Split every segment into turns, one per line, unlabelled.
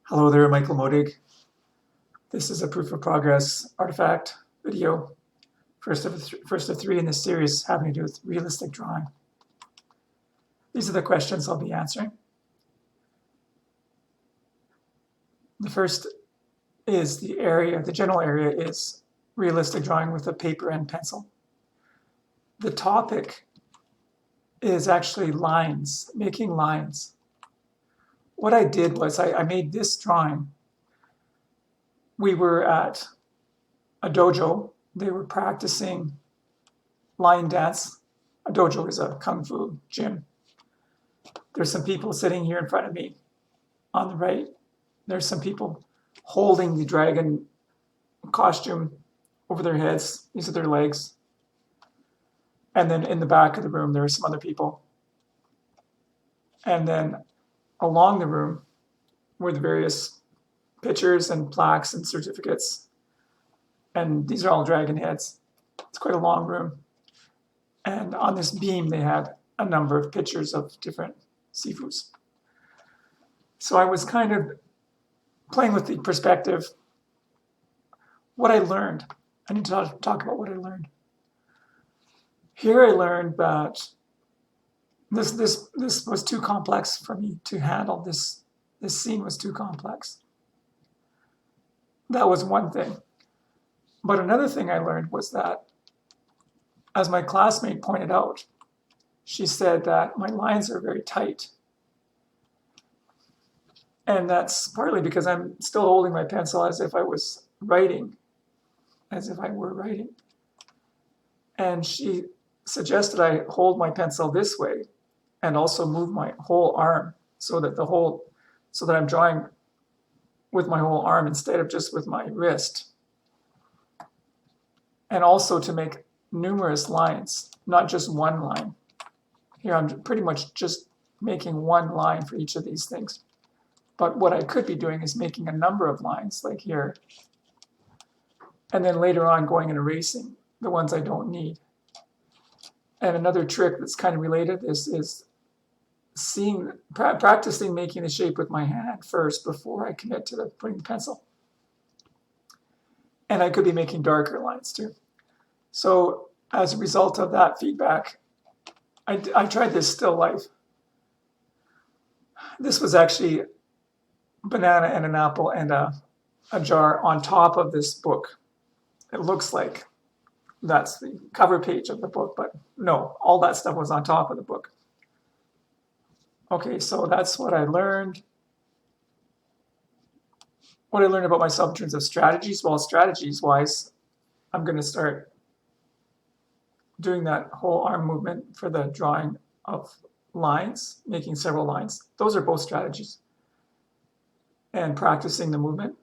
Hello there, Michael Modig. This is a proof of progress artifact video, first of three in this series having to do with realistic drawing. These are the questions I'll be answering. The first is the general area is realistic drawing with a paper and pencil. The topic is actually lines, making lines. What I did was I made this drawing. We were at a dojo. They were practicing line dance. A dojo is a kung fu gym. There's some people sitting here in front of me on the right. There's some people holding the dragon costume over their heads. These are their legs. And then in the back of the room, there are some other people. And then along the room were the various pictures and plaques and certificates. And these are all dragon heads. It's quite a long room. And on this beam, they had a number of pictures of different sifus. So I was kind of playing with the perspective. What I learned, I need to talk about what I learned. Here I learned that this was too complex for me to handle. This scene was too complex. That was one thing. But another thing I learned was that, as my classmate pointed out, she said that my lines are very tight. And that's partly because I'm still holding my pencil as if I was writing, as if I were writing. And she suggested I hold my pencil this way and also move my whole arm so that I'm drawing with my whole arm instead of just with my wrist. And also to make numerous lines, not just one line. Here I'm pretty much just making one line for each of these things. But what I could be doing is making a number of lines, like here, and then later on going and erasing the ones I don't need. And another trick that's kind of related is practicing making the shape with my hand first before I commit to putting the pencil. And I could be making darker lines too. So as a result of that feedback, I tried this still life. This was actually banana and an apple and a jar on top of this book. It looks like that's the cover page of the book, but no, all that stuff was on top of the book. Okay, so that's what I learned. What I learned about myself in terms of strategies. Well, strategies-wise, I'm going to start doing that whole arm movement for the drawing of lines, making several lines. Those are both strategies. And practicing the movement,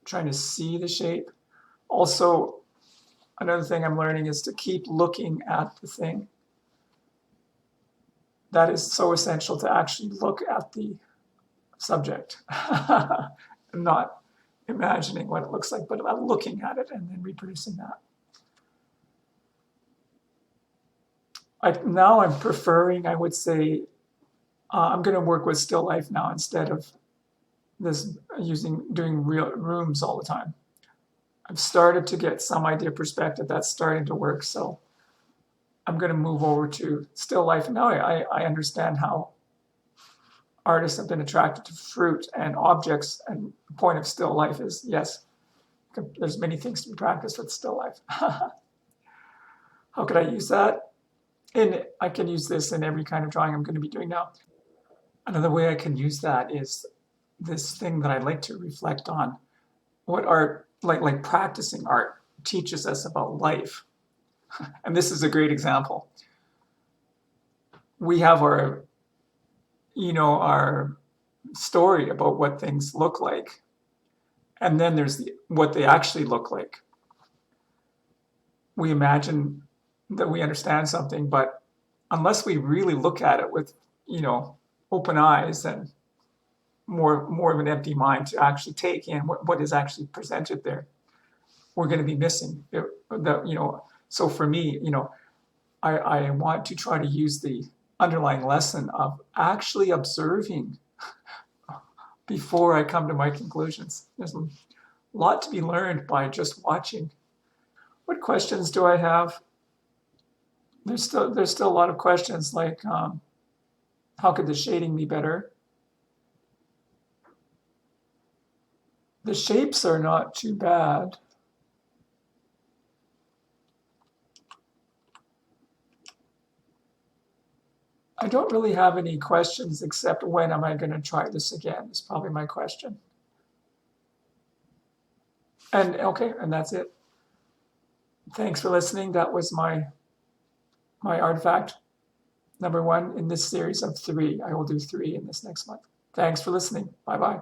trying to see the shape. Also, another thing I'm learning is to keep looking at the thing. That is so essential, to actually look at the subject. Not imagining what it looks like, but about looking at it and then reproducing that. Now I'm preferring, I would say, I'm going to work with still life now instead of doing real rooms all the time. I've started to get some idea of perspective. That's starting to work. So I'm going to move over to still life. And now I understand how artists have been attracted to fruit and objects. And the point of still life is, yes, there's many things to be practiced with still life. How could I use that? And I can use this in every kind of drawing I'm going to be doing now. Another way I can use that is this thing that I like to reflect on. What art, like practicing art, teaches us about life. And this is a great example. We have our story about what things look like. And then there's what they actually look like. We imagine that we understand something, but unless we really look at it with, open eyes and more of an empty mind to actually take in what is actually presented there, we're going to be missing. So for me, I want to try to use the underlying lesson of actually observing before I come to my conclusions. There's a lot to be learned by just watching. What questions do I have? There's still a lot of questions like how could the shading be better? The shapes are not too bad. I don't really have any questions except when am I going to try this again is probably my question. And okay, and that's it. Thanks for listening. That was my artifact number 1 in this series of 3. I will do 3 in this next month. Thanks for listening. Bye-bye.